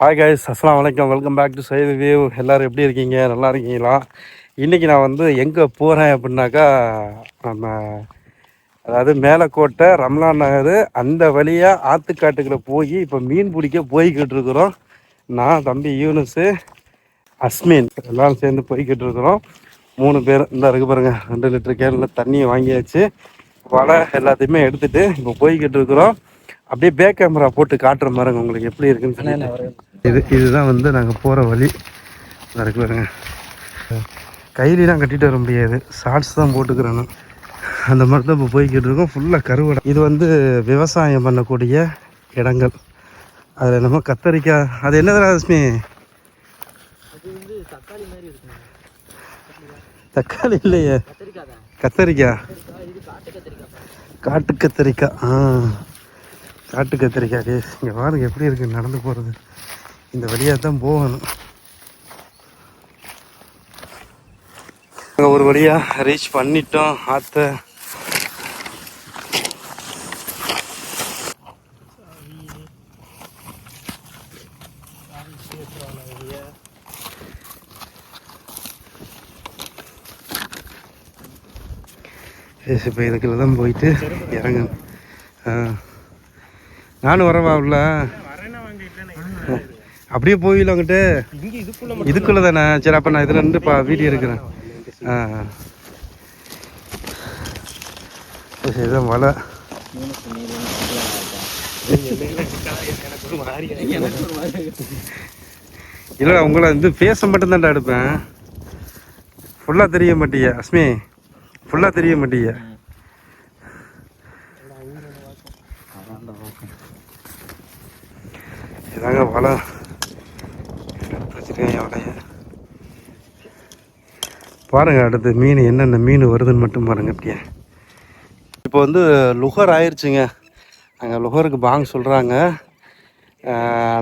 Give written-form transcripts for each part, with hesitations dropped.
Hi guys, அஸ்ஸலாமு அலைக்கும். Welcome back to Saidu view. எல்லோரும் எப்படி இருக்கீங்க? நல்லா இருக்கீங்களா? இன்றைக்கி நான் வந்து எங்கே போகிறேன் அப்படின்னாக்கா, நம்ம அதாவது மேலக்கோட்டை ரம்லான் நகர் அந்த வழியாக ஆற்றுக்காட்டுக்குள்ளே போய் இப்போ மீன் பிடிக்க போய்கிட்டு இருக்கிறோம். நான், தம்பி யூனுஸு, அஸ்மின் எல்லோரும் சேர்ந்து போய்கிட்டு இருக்கிறோம். 3 பேர் இந்த இருக்கு பாருங்கள். 2 லிட்டர் கேனில் தண்ணியை வாங்கியாச்சு. வலை எல்லாத்தையுமே எடுத்துகிட்டு இப்போ போய்கிட்டு இருக்கிறோம். அப்படியே பேக் கேமரா போட்டு காட்டுற மாதிரிங்க உங்களுக்கு எப்படி இருக்குன்னு சொல்லி. இதுதான் வந்து நாங்கள் போகிற வழி இருக்கு பாருங்க. கையிலாம் கட்டிட்டு வர முடியாது, ஷார்ட்ஸ் தான் போட்டுக்கிறேன். அந்த மாதிரி தான் இப்போ போய்கிட்டு இருக்கோம். ஃபுல்லாக கருவடை. இது வந்து விவசாயம் பண்ணக்கூடிய இடங்கள். அதில் என்னமோ கத்தரிக்காய், அது என்னது ரஷ்மி? தக்காளி இல்லையே, கத்தரிக்காய். காட்டு கத்தரிக்காய். காட்டு கத்திரிக்காய். இங்கே பாருங்க எப்படி இருக்குது நடந்து போகிறது. இந்த வழியாக தான் போகணும். ஒரு வழியாக ரீச் பண்ணிட்டோம் ஆற்ற. இப்போ இதுக்குள்ள தான் போயிட்டு இறங்கணும். நானும் வரவா உள்ள அப்படியே போயில அங்கிட்டு இதுக்குள்ள தானே. சரி, அப்போ நான் இதில் இருந்து வீடியோ எடுக்கிறேன். இதுதான் வலை. இல்லை, உங்களை வந்து பேச மட்டும்தான்டா எடுப்பேன். ஃபுல்லாக தெரிய மாட்டீங்க அஸ்மி, ஃபுல்லாக தெரிய மாட்டீங்க. இதாங்க வலை வச்சுருக்கேன். வலைய பாருங்க. அடுத்து மீன் என்னென்ன மீன் வருதுன்னு மட்டும் பாருங்க. அப்படியே இப்போ வந்து லுகர் ஆயிடுச்சுங்க. அங்கே லுகருக்கு பாங்க சொல்கிறாங்க.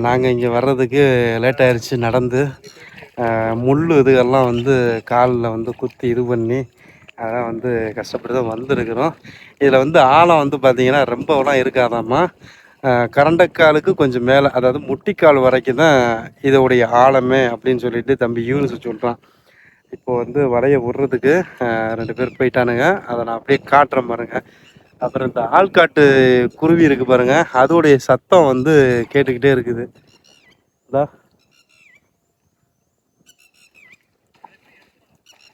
நாங்கள் இங்கே வர்றதுக்கு லேட் ஆயிடுச்சு. நடந்து முள் இதுகெல்லாம் வந்து காலில் வந்து குத்தி இது பண்ணி அதான் வந்து கஷ்டப்பட்டு தான் வந்துருக்குறோம். இதில் வந்து ஆழம் வந்து பார்த்திங்கன்னா ரொம்பலாம் இருக்காதாம்மா. கரண்டக்காலுக்கு கொஞ்சம் மேலே, அதாவது முட்டிக்கால் வரைக்கும் தான் இதோடைய ஆழமே அப்படின்னு சொல்லிட்டு தம்பி யூனிஸ் சொல்கிறான். இப்போ வந்து வலையை விடுறதுக்கு 2 பேர் போயிட்டானுங்க. அதை நான் அப்படியே காட்டுறேன் பாருங்க. அப்புறம் இந்த ஆள்காட்டு குருவி இருக்கு பாருங்க, அதோடைய சத்தம் வந்து கேட்டுக்கிட்டே இருக்குது.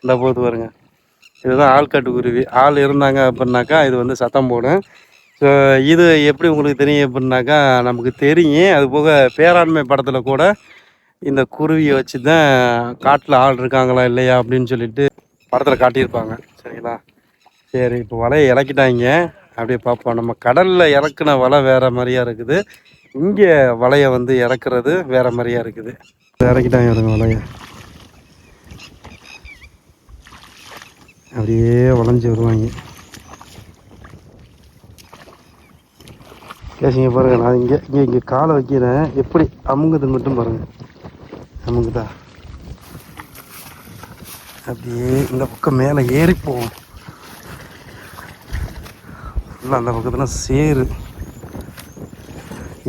இந்த போது பாருங்க, இதுதான் ஆள்காட்டு குருவி. ஆள் இருந்தாங்க அப்படின்னாக்கா இது வந்து சத்தம் போடும். ஸோ இது எப்படி உங்களுக்கு தெரியும் அப்படின்னாக்கா, நமக்கு தெரியும். அது போக பேராண்மை படத்தில் கூட இந்த குருவியை வச்சு தான் காட்டில் ஆள் இருக்காங்களா இல்லையா அப்படின்னு சொல்லிட்டு படத்தில் காட்டியிருப்பாங்க. சரிங்களா? சரி, இப்போ வலையை இறக்கிட்டாங்க. அப்படியே பார்ப்போம். நம்ம கடலில் இறக்குன வலை வேறு மாதிரியா இருக்குது, இங்கே வலையை வந்து இறக்குறது வேறு மாதிரியா இருக்குது. இறக்கிட்டாங்க இருங்க வலையை. அப்படியே வளைஞ்சி வருவாங்க. கேசிங்க பாருங்கள். நான் இங்கே காலை வைக்கிறேன், எப்படி அமுங்குதுன்னு மட்டும் பாருங்கள். அமுங்குதா? அப்படியே இந்த பக்கம் மேலே ஏறி போவோம். ஃபுல்லாக அந்த பக்கத்தில் சேரு.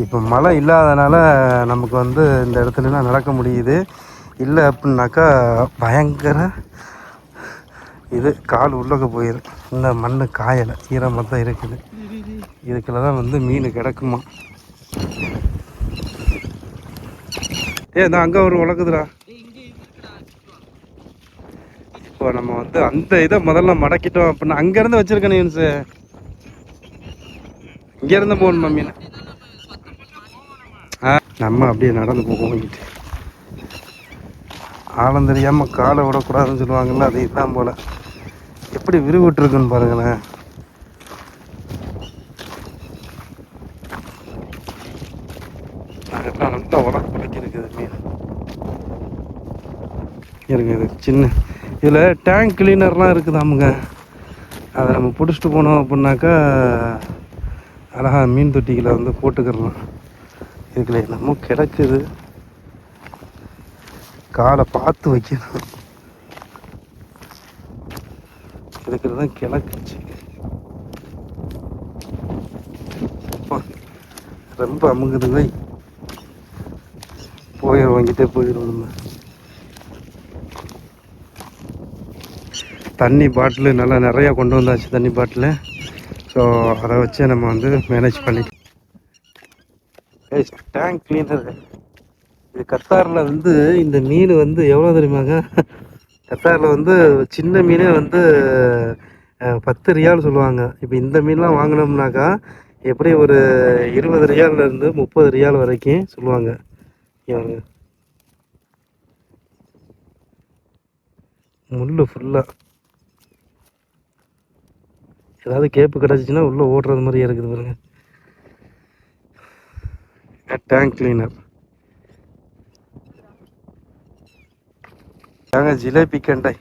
இப்போ மழை இல்லாதனால நமக்கு வந்து இந்த இடத்துலலாம் நடக்க முடியுது. இல்லை அப்படின்னாக்கா பயங்கர இது கால் உள்ளக்க போயிடும். இந்த மண் காயலை, ஈரமாக தான் இருக்குது. இதுக்குள்ள தான் வந்து மீன் கிடக்குமா. நான் அங்கே ஒரு உலகுதுடா. இப்போ நம்ம வந்து அந்த இதை முதல்ல மடக்கிட்டோம் அப்படின்னா அங்கேருந்து வச்சுருக்கேன் யூன்ஸு. இங்கேருந்து போகணுமா மீன்? நம்ம அப்படியே நடந்து போவோம். ஆழம் தெரியாமல் காலை விடக்கூடாதுன்னு சொல்லுவாங்கல்ல, அது இதுதான் போல். எப்படி விரிவிட்டுருக்குன்னு பாருங்களேன். அதெல்லாம் நல்லா உடம்பு பிடிக்கிருக்குது மீன். இருக்குது சின்ன இதில் டேங்க் கிளீனர்லாம் இருக்குதாமுங்க. அதை நம்ம பிடிச்சிட்டு போனோம் அப்படின்னாக்கா அழகா மீன் தொட்டிகளை வந்து போட்டுக்கிறலாம். இதுக்குள்ள என்னமோ கிடக்குது, காலை பார்த்து வைக்கணும். இதுக்குள்ள தான் கிடக்குச்சு. ரொம்ப அமுங்குதுங்க. வாங்கிட்டே போயிடும். நம்ம தண்ணி பாட்டிலு நல்லா நிறையா கொண்டு வந்தாச்சு தண்ணி பாட்டிலு. ஸோ அதை வச்சு நம்ம வந்து மேனேஜ் பண்ணிக்கலாம். டேங்க் கிளீனர் இது கத்தாரில் வந்து இந்த மீன் வந்து எவ்வளோ தெரியுமாங்க? கத்தாரில் வந்து சின்ன மீனே வந்து 10 ரியால் சொல்லுவாங்க. இப்போ இந்த மீன்லாம் வாங்கினோம்னாக்கா எப்படி ஒரு 20 ரியால்லேருந்து 30 ரியால் வரைக்கும் சொல்லுவாங்க. முள் ஃபுல்லாக ஏதாவது கேப்பு கிடச்சிச்சின்னா உள்ளே ஓடுறது மாதிரியே இருக்குது பாருங்க. டேங்க் கிளீனர் தாங்க ஜிலேபி கண்டை.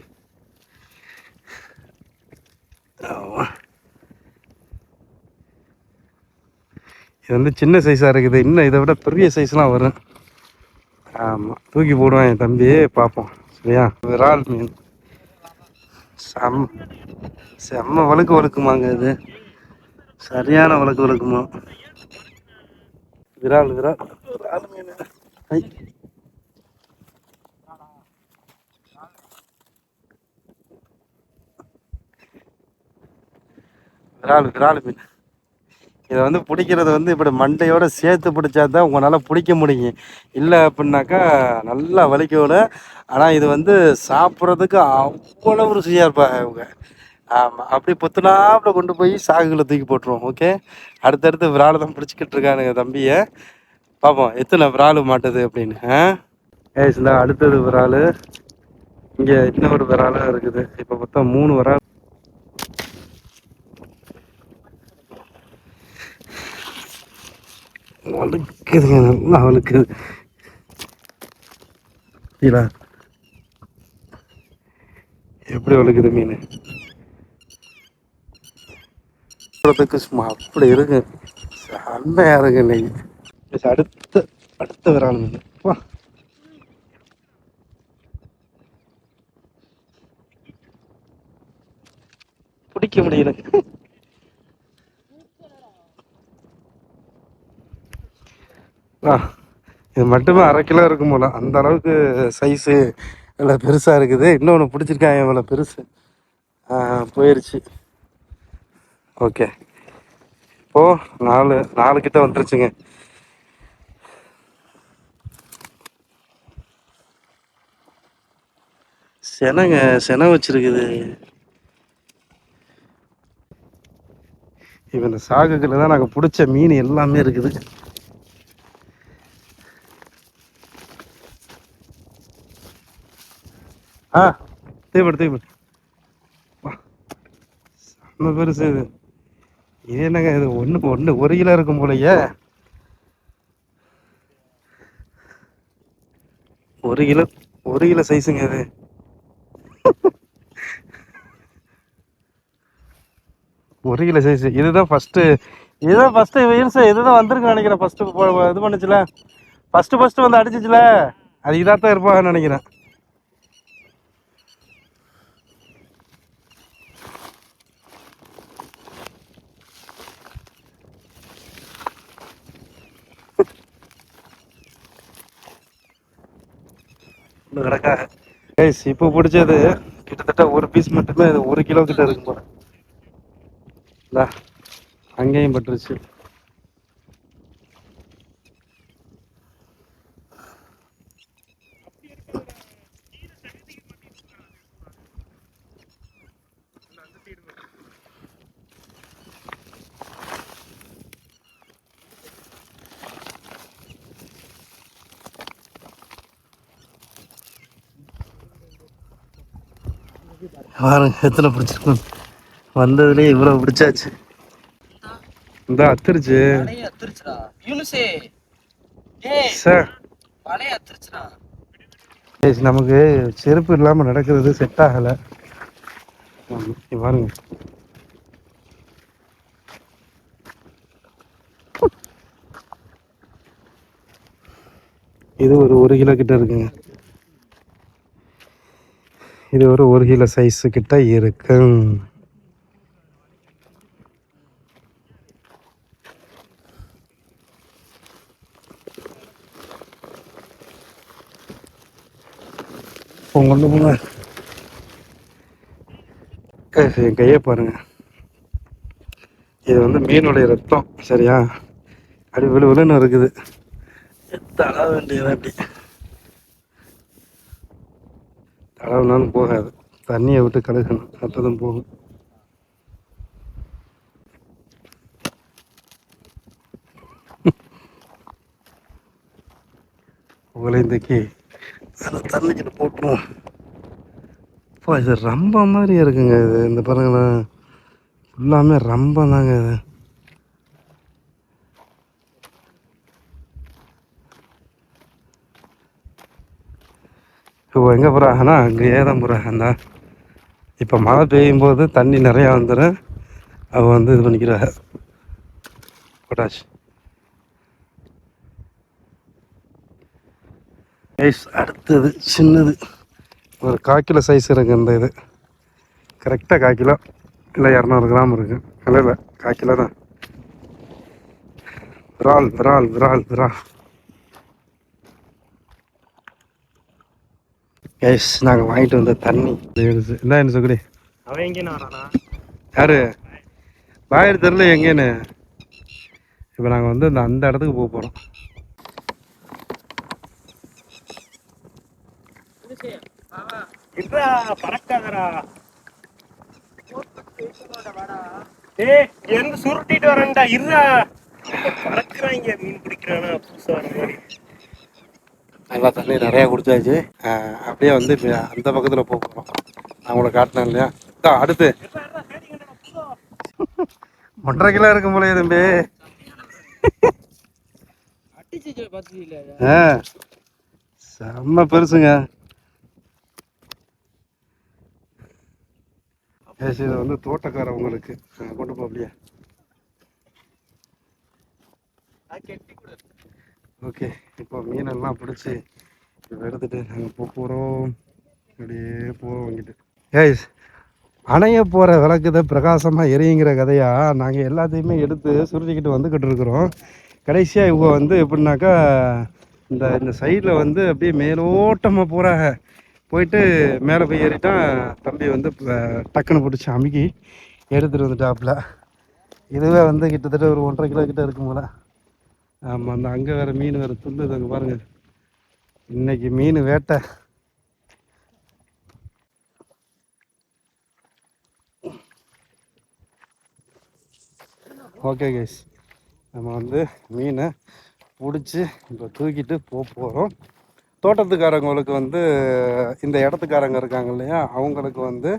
இது வந்து சின்ன சைஸாக இருக்குது. இன்னும் இதை விட பெரிய சைஸ்லாம் வரும். ஆமாம், தூக்கி போடுவேன் என் தம்பி. பார்ப்போம் சரியா? விரால் மீன் செம்ம வழுக்கு வழுக்குமாங்க. இது சரியான வழுக்கு வழுக்குமா. விரால் விரால் விரால் மீன். விரால் விரால் மீன். இதை வந்து பிடிக்கிறது வந்து இப்படி மண்டையோடு சேர்த்து பிடிச்சா தான் உங்களால் பிடிக்க முடியும். இல்லை அப்படின்னாக்கா நல்லா வலிக்கோட. ஆனால் இது வந்து சாப்பிட்றதுக்கு அவ்வளோ ருசியாக இருப்பாங்க இவங்க. ஆமாம், அப்படி பொத்துனாப்பில் கொண்டு போய் சாகுகளை தூக்கி போட்டுருவோம். ஓகே, அடுத்தடுத்து விரால் தான் பிடிச்சிக்கிட்டு இருக்கானுங்க தம்பியை. பார்ப்போம் எத்தனை விரால் மாட்டுது அப்படின்னு. இந்த அடுத்தது விரால். இங்கே இன்னொரு விராலும் இருக்குது. இப்போ மொத்தம் 3 விரால் வழுக்குதுங்க. நல்லா வழுக்குது. எப்படி வழுக்குது மீன் சும்மா அப்படி இருக்கு. செம்மையா இருக்கு இன்னைக்கு. அடுத்த அடுத்த விரால் மீன். வா, பிடிக்க முடியல. இது மட்டுமே 1/2 கிலோ இருக்கும் போல. அந்த அளவுக்கு சைஸு நல்லா பெருசாக இருக்குது. இன்னொன்று பிடிச்சிருக்காங்க இவ்வளோ பெருசு. போயிடுச்சு. ஓகே, இப்போது 4 கிட்ட வந்துருச்சுங்க. செனை வச்சிருக்குது. இப்போ இந்த சாகுகளில் தான் நாங்கள் பிடிச்ச மீன் எல்லாமே இருக்குது. தீபடு செம்ம பெருசு இது. இது என்னங்க இது? ஒன்று 1 கிலோ இருக்கும் போலயே. 1 கிலோ சைஸுங்க இது. ஒரு கிலோ சைஸ். இதுதான் ஃபஸ்ட்டு இதுதான் வந்திருக்குன்னு நினைக்கிறேன். ஃபஸ்ட்டு இது பண்ணுச்சுல, ஃபஸ்ட்டு வந்து அடிச்சிச்சுல, அது இதாக தான் இருப்பாங்கன்னு நினைக்கிறேன். கிடக்காக இப்போ பிடிச்சது கிட்டத்தட்ட ஒரு பீஸ் மட்டுமே. இது 1 கிலோ கிட்ட இருக்கும் போல. அங்கேயும் பட்டுருச்சு. பாருங்க எத்தனை பிடிச்சிருக்கோம். வந்ததுலேயே இவ்வளோ பிடிச்சாச்சு. இந்த அத்துருச்சு சார். நமக்கு செருப்பு இல்லாமல் நடக்கிறது செட் ஆகலை. பாருங்க, இது ஒரு 1 கிலோ கிட்ட இருக்குங்க. இது ஒரு 1 கிலோ சைஸு கிட்ட இருக்கும். கொண்டு போங்க. என் கையை பாருங்க, இது வந்து மீனுடைய ரத்தம். சரியா, அப்படி விழுன்னு இருக்குது. தட வேண்டியது அப்படி தடவுனாலும் போகாது, தண்ணியை விட்டு கழுகணும், அப்பதான் போகும். உகளைந்தக்கி அதை தண்ணிக்கிட்டு போட்டுருவோம். இப்போ இது ரொம்ப மாதிரி இருக்குங்க. இது இந்த பாருங்களேன், எல்லாமே ரொம்ப தாங்க இது. இப்போ எங்கே போகிறாங்கன்னா அங்கேயே தான் போகிறாங்க. இப்போ மழை பெய்யும் போது தண்ணி நிறையா வந்துடும். அவ வந்து இது பண்ணிக்கிறா பொட்டாஷ். சைஸ் அடுத்தது சின்னது, ஒரு 1/4 கிலோ சைஸ் இருக்குது இந்த இது. கரெக்டாக 1/4 கிலோ இல்லை 200 கிராம் இருக்குது. இல்லை 1/4 கிலோ தான். விரால் விரால் விரால் விரால். கைஸ் நாங்கள் வாங்கிட்டு வந்த தண்ணி என்ன என்ன சொல்லி அவன் எங்கேன்னு வரானா? யாரு பாயிரு தெரியல எங்கேன்னு. இப்போ நாங்கள் வந்து அந்த இடத்துக்கு போக போகிறோம். பறக்காதரா, இருந்து சுருட்டிட்டு வரேன்டா. இருடா, பறக்குறாங்க. மீன் பிடிக்கிறானா புதுசா வர மாதிரி. நல்லா தண்ணி நிறையா குடிச்சாச்சு. அப்படியே வந்து இப்போ அந்த பக்கத்தில் போக போகிறோம். நான் உங்களை காட்டினேன் இல்லையா. அடுத்து 1.5 கிலோ இருக்கும் போல தம்பி. செம்ம பெருசுங்க. இதை வந்து தோட்டக்காரவங்களுக்கு கொண்டு போ அப்படியே. ஓகே, இப்போ மீனெல்லாம் பிடிச்சி இப்போ எடுத்துகிட்டு நாங்கள் போகிறோம். அப்படியே போகிறோம் வாங்கிட்டு. ஏய், அணைய போகிற விளக்குத பிரகாசமாக எரியுங்கிற கதையாக நாங்கள் எல்லாத்தையுமே எடுத்து சுருட்டிக்கிட்டு வந்துக்கிட்டு இருக்கிறோம். கடைசியாக இவங்க வந்து எப்படின்னாக்கா இந்த இந்த சைடில் வந்து அப்படியே மேலோட்டமாக போகிறாங்க. போயிட்டு மேலே போய் ஏறிட்டான். தம்பி வந்து டக்குன்னு பிடிச்சி அமுக்கி எடுத்துகிட்டு வந்துட்டாப்புல. இதுவே வந்து கிட்டத்தட்ட ஒரு 1.5 கிலோ கிட்ட இருக்கும் போல. ஆமாம், அந்த அங்கே வேறு மீன் வேறு துள்ளுது அங்கே பாருங்கள். இன்னைக்கு மீன் வேட்டை. ஓகே கைஸ், நம்ம வந்து மீனை பிடிச்சி இப்போ தூக்கிட்டு போகிறோம். தோட்டத்துக்காரங்களுக்கு வந்து இந்த இடத்துக்காரங்க இருக்காங்க இல்லையா, அவங்களுக்கு வந்து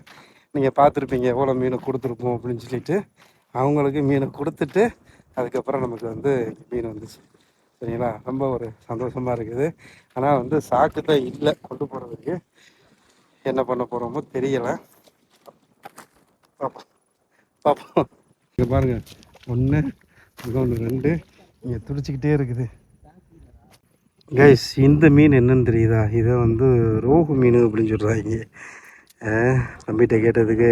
நீங்கள் பார்த்துருப்பீங்க எவ்வளோ மீனை கொடுத்துருப்போம் அப்படின்னு சொல்லிட்டு. அவங்களுக்கு மீனை கொடுத்துட்டு அதுக்கப்புறம் நமக்கு வந்து மீன் வந்துச்சு. சரிங்களா, ரொம்ப ஒரு சந்தோஷமாக இருக்குது. ஆனால் வந்து சாக்கு தான் இல்லை கொண்டு போகிறதுக்கு. என்ன பண்ண போகிறோமோ தெரியலை. பார்ப்போம் பார்ப்போம். இங்கே பாருங்கள், 1 2 இங்கே துடிச்சிக்கிட்டே இருக்குது. கைஸ், இந்த மீன் என்னன்னு தெரியுதா? இதை வந்து ரோகு மீன் அப்படின்னு சொல்கிறாங்க. தம்பிகிட்ட கேட்டதுக்கு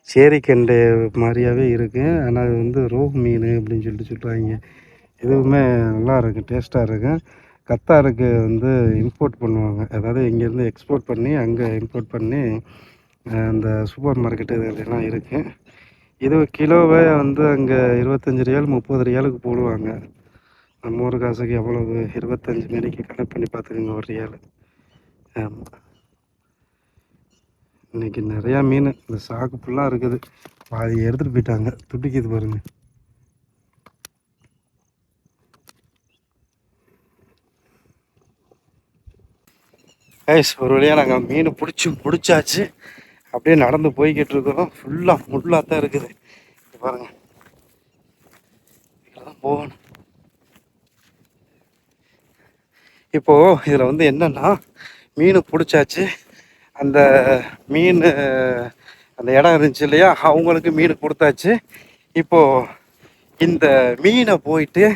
சேரிக்கண்டை மாதிரியாகவே இருக்குது, ஆனால் அது வந்து ரோகு மீன் அப்படின்னு சொல்கிறாங்க. எதுவுமே நல்லா இருக்குது, டேஸ்ட்டாக இருக்குது. கத்தாருக்கு வந்து இம்போர்ட் பண்ணுவாங்க, அதாவது இங்கேருந்து எக்ஸ்போர்ட் பண்ணி அங்கே இம்போர்ட் பண்ணி அந்த சூப்பர் மார்க்கெட்டு இதெல்லாம் இருக்குது. இது கிலோவே வந்து அங்கே 25 ரியால் 30 ரியாலுக்கு போடுவாங்க. நம்ம ஊர் காசுக்கு எவ்வளவு? 25 மணிக்கு கணக்கு பண்ணி பார்த்துக்கோங்க ஒரு ரியால். ஆமாம், இன்றைக்கி நிறையா மீன் இந்த சாக்கு ஃபுல்லாக இருக்குது. பாதி எடுத்துகிட்டு போயிட்டாங்க, துடிக்குது பாருங்க. கைஸ், ஒரு வழியாக நாங்கள் மீன் பிடிச்சாச்சு. அப்படியே நடந்து போய்கிட்டு இருக்கிறோம். ஃபுல்லாக முள்ளாக தான் இருக்குது பாருங்கள். இதில் தான் போகணும். இப்போது இதில் வந்து என்னென்னா, மீன் பிடிச்சாச்சு. அந்த மீன் அந்த இடம் இருந்துச்சு இல்லையா, அவங்களுக்கு மீன் கொடுத்தாச்சு. இப்போது இந்த மீனை போயிட்டு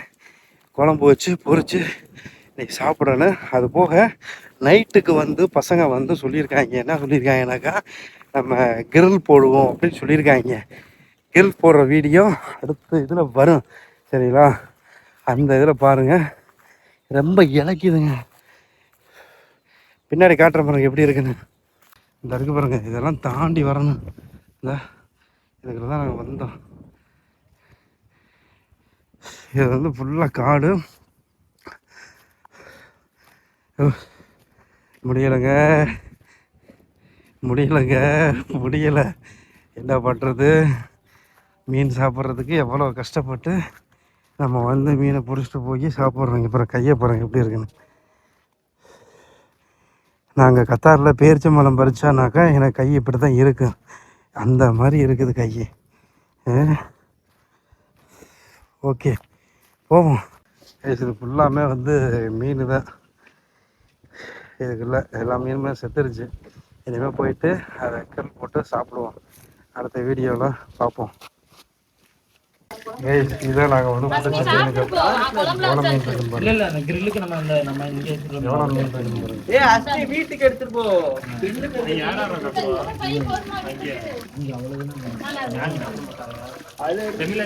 குழம்பு வச்சு பொரித்து இன்றைக்கி சாப்பிடணும். அது போக நைட்டுக்கு வந்து பசங்க வந்து சொல்லியிருக்காங்க, என்ன சொல்லியிருக்காங்கனாக்கா, நம்ம கிரில் போடுவோம் அப்படின்னு சொல்லியிருக்காங்க. கிரில் போடுற வீடியோ அடுத்த இதில் வரும். சரிங்களா, அந்த இதில் பாருங்கள். ரொம்ப இலக்கிதுங்க. பின்னாடி காட்டுற பாருங்க எப்படி இருக்குன்னு. இந்த இருக்கு பாருங்க, இதெல்லாம் தாண்டி வரணும். இந்த இதுக்கு தான் நாங்கள் வந்தோம். இது வந்து ஃபுல்லாக காடு. முடியலைங்க, முடியலை. என்ன பண்ணுறது? மீன் சாப்பிட்றதுக்கு எவ்வளோ கஷ்டப்பட்டு நம்ம வந்து மீனை பிடிச்சிட்டு போய் சாப்பிட்றோங்க. அப்புறம் கையை பாருங்க எப்படி இருக்குன்னு. நாங்கள் கத்தாரில் பேரிச்சம்பழம் பறிச்சானாக்கா எனக்கு கை இப்படி தான் இருக்கும். அந்த மாதிரி இருக்குது கை. ஓகே போவோம். இது ஃபுல்லாமே வந்து மீன் தான். இதுக்குள்ள எல்லா மீனுமே செத்துருச்சு. இனிமேல் போயிட்டு அதை கல் போட்டு சாப்பிடுவோம். அடுத்த வீடியோவில் பார்ப்போம். இதான் நாங்கள் வந்து பிடிச்ச மீனுக்கு எவ்வளோ மீன் இருக்குன்னு பாருங்க. இல்ல அந்த கிரில்லுக்கு நம்ம இங்கே எவ்வளோ மீன் இருக்குன்னு பாருங்க. அஸ்தி வீட்டுக்கு எடுத்துட்டு போ. யாரா இங்க அவ்வளவுதான். அது தமிழ்